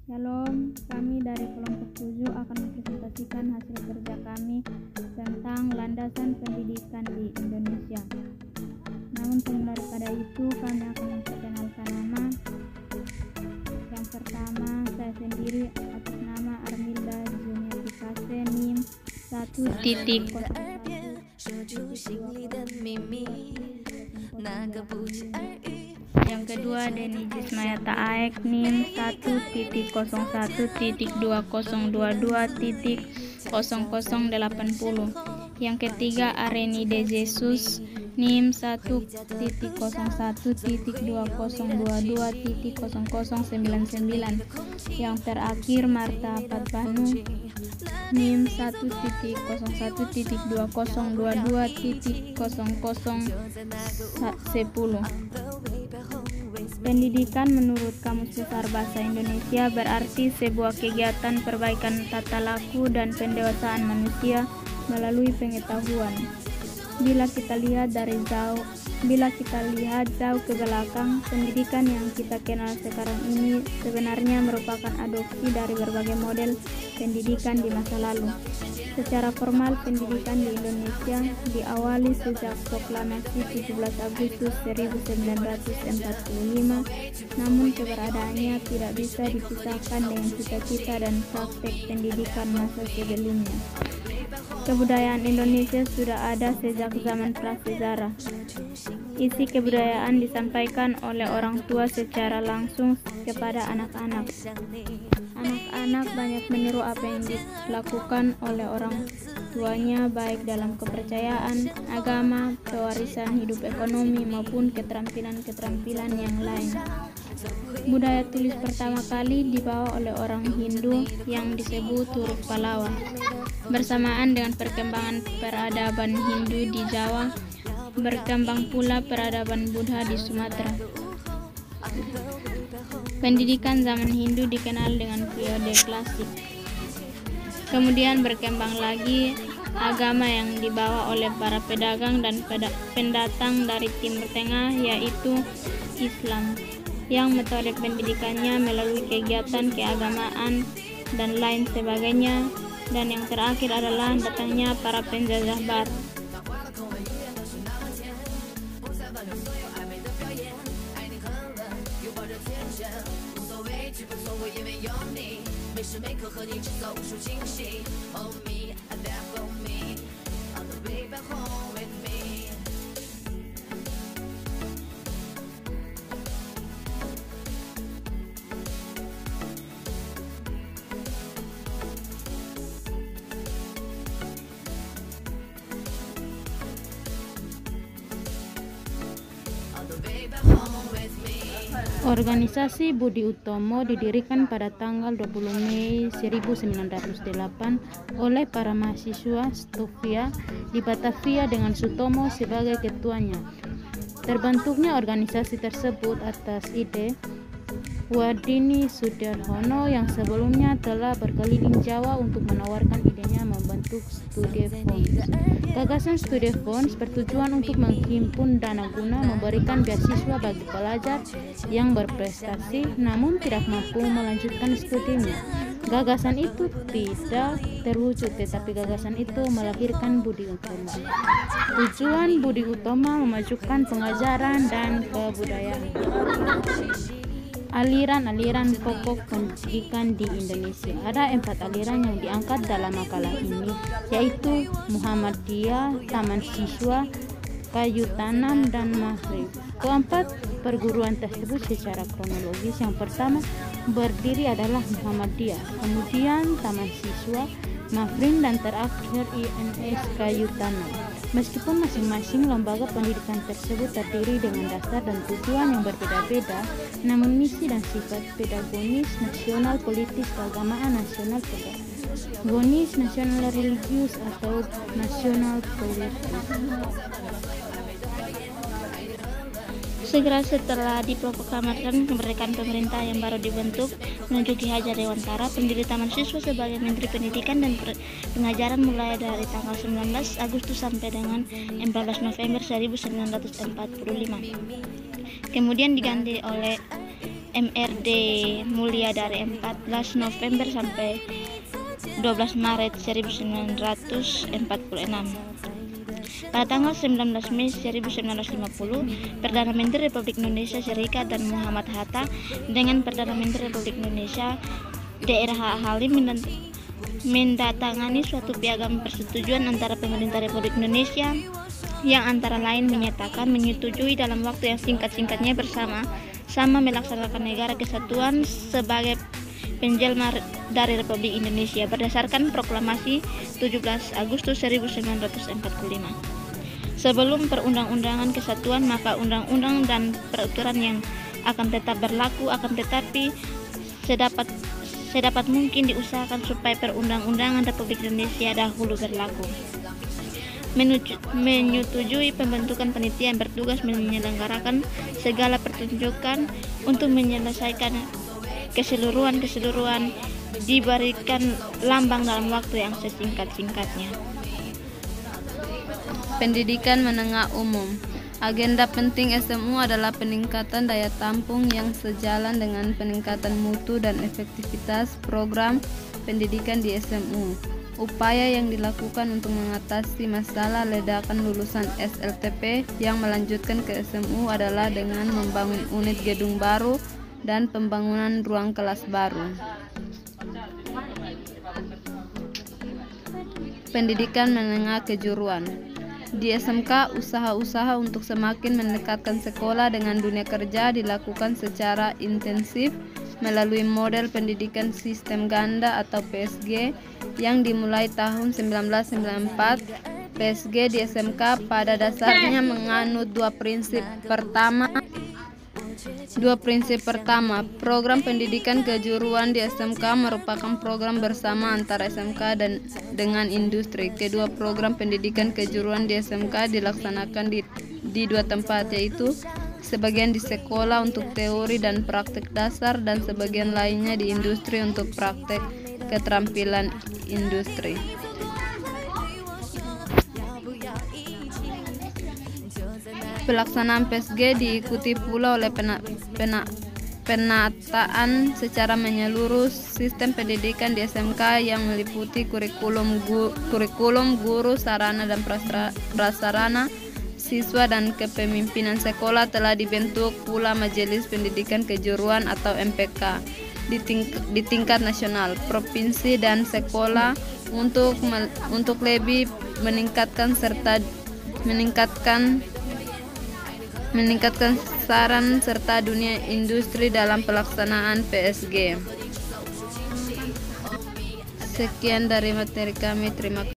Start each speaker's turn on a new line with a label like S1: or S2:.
S1: Shalom, kami dari kelompok 7 akan mempresentasikan hasil kerja kami tentang landasan pendidikan di Indonesia. Namun sebelum daripada itu, kami akan memperkenalkan nama. Yang pertama, saya sendiri atas nama Armilda Junior Dikase, NIM 1.0.2. Yang kedua, Deni Jismayata Aek, NIM 1.02022.0080. Yang ketiga, Areni De Jesus, NIM 1.02022.0099. Yang terakhir, Marta Patbanu, NIM 1.02022.0010. Pendidikan menurut Kamus Besar Bahasa Indonesia berarti sebuah kegiatan perbaikan tata laku dan pendewasaan manusia melalui pengetahuan. Bila kita lihat jauh ke belakang, pendidikan yang kita kenal sekarang ini sebenarnya merupakan adopsi dari berbagai model pendidikan di masa lalu. Secara formal, pendidikan di Indonesia diawali sejak proklamasi 17 Agustus 1945, namun keberadaannya tidak bisa dipisahkan dengan cita-cita dan praktek pendidikan masa sebelumnya. Kebudayaan Indonesia sudah ada sejak zaman prasejarah. Isi kebudayaan disampaikan oleh orang tua secara langsung kepada anak-anak. Anak-anak banyak meniru apa yang dilakukan oleh orang tuanya, baik dalam kepercayaan, agama, pewarisan hidup ekonomi, maupun keterampilan-keterampilan yang lain. Budaya tulis pertama kali dibawa oleh orang Hindu yang disebut Turuk Pallawa. Bersamaan dengan perkembangan peradaban Hindu di Jawa, berkembang pula peradaban Buddha di Sumatera. Pendidikan zaman Hindu dikenal dengan periode klasik. Kemudian berkembang lagi agama yang dibawa oleh para pedagang dan pendatang dari Timur Tengah, yaitu Islam, yang metode pendidikannya melalui kegiatan keagamaan dan lain sebagainya. Dan yang terakhir adalah datangnya para penjajah barat. Organisasi Budi Utomo didirikan pada tanggal 20 Mei 1908 oleh para mahasiswa Stovia di Batavia dengan Sutomo sebagai ketuanya. Terbentuknya organisasi tersebut atas ide Wardini Soedarsono yang sebelumnya telah berkeliling Jawa untuk menawarkan idenya membentuk Studi Fonds. Gagasan Studi Fonds bertujuan untuk menghimpun dana guna memberikan beasiswa bagi pelajar yang berprestasi namun tidak mampu melanjutkan studinya. Gagasan itu tidak terwujud, tetapi gagasan itu melahirkan Budi Utomo. Tujuan Budi Utomo memajukan pengajaran dan kebudayaan. Aliran-aliran pokok pendidikan di Indonesia. Ada 4 aliran yang diangkat dalam makalah ini, yaitu Muhammadiyah, Taman Siswa, Kayu Tanam, dan Maghrib. Keempat perguruan tersebut secara kronologis, yang pertama berdiri adalah Muhammadiyah, kemudian Taman Siswa, Maghrib, dan terakhir INS Kayu Tanam. Meskipun masing-masing lembaga pendidikan tersebut terdiri dengan dasar dan tujuan yang berbeda-beda, namun misi dan sifat pedagogis, nasional, politis, keagamaan, nasional pedagogis, nasional religius, atau nasional politis.
S2: Segera setelah diproklamasikan kemerdekaan pemerintah yang baru dibentuk menuju Ki Hajar Dewantara, pendiri Taman Siswa sebagai Menteri Pendidikan dan Pengajaran mulai dari tanggal 19 Agustus sampai dengan 14 November 1945. Kemudian diganti oleh MRD Mulia dari 14 November sampai 12 Maret 1946. Pada tanggal 19 Mei 1950, Perdana Menteri Republik Indonesia Serikat dan Muhammad Hatta dengan Perdana Menteri Republik Indonesia Daerah Halim mendatangani suatu piagam persetujuan antara pemerintah Republik Indonesia yang antara lain menyatakan menyetujui dalam waktu yang singkat-singkatnya bersama-sama melaksanakan negara kesatuan sebagai penjelma dari Republik Indonesia berdasarkan proklamasi 17 Agustus 1945. Sebelum perundang-undangan kesatuan, maka undang-undang dan peraturan yang akan tetap berlaku tetapi sedapat mungkin diusahakan supaya perundang-undangan Republik Indonesia dahulu berlaku. Menyetujui pembentukan panitia yang bertugas menyelenggarakan segala pertunjukan untuk menyelesaikan keseluruhan diberikan lambang dalam waktu yang sesingkat-singkatnya.
S3: Pendidikan menengah umum. Agenda penting SMU adalah peningkatan daya tampung yang sejalan dengan peningkatan mutu dan efektivitas program pendidikan di SMU. Upaya yang dilakukan untuk mengatasi masalah ledakan lulusan SLTP yang melanjutkan ke SMU adalah dengan membangun unit gedung baru dan pembangunan ruang kelas baru. Pendidikan menengah kejuruan. Di SMK, usaha-usaha untuk semakin mendekatkan sekolah dengan dunia kerja dilakukan secara intensif melalui model pendidikan sistem ganda atau PSG yang dimulai tahun 1994. PSG di SMK pada dasarnya menganut dua prinsip. Pertama, program pendidikan kejuruan di SMK merupakan program bersama antara SMK dengan industri. Kedua, program pendidikan kejuruan di SMK dilaksanakan di dua tempat, yaitu sebagian di sekolah untuk teori dan praktek dasar dan sebagian lainnya di industri untuk praktek keterampilan industri. Pelaksanaan PSG diikuti pula oleh penataan secara menyeluruh sistem pendidikan di SMK yang meliputi kurikulum guru, sarana dan prasarana siswa dan kepemimpinan sekolah. Telah dibentuk pula Majelis Pendidikan Kejuruan atau MPK di tingkat nasional, provinsi dan sekolah untuk lebih meningkatkan saran serta dunia industri dalam pelaksanaan PSG. Sekian dari materi kami, terima kasih.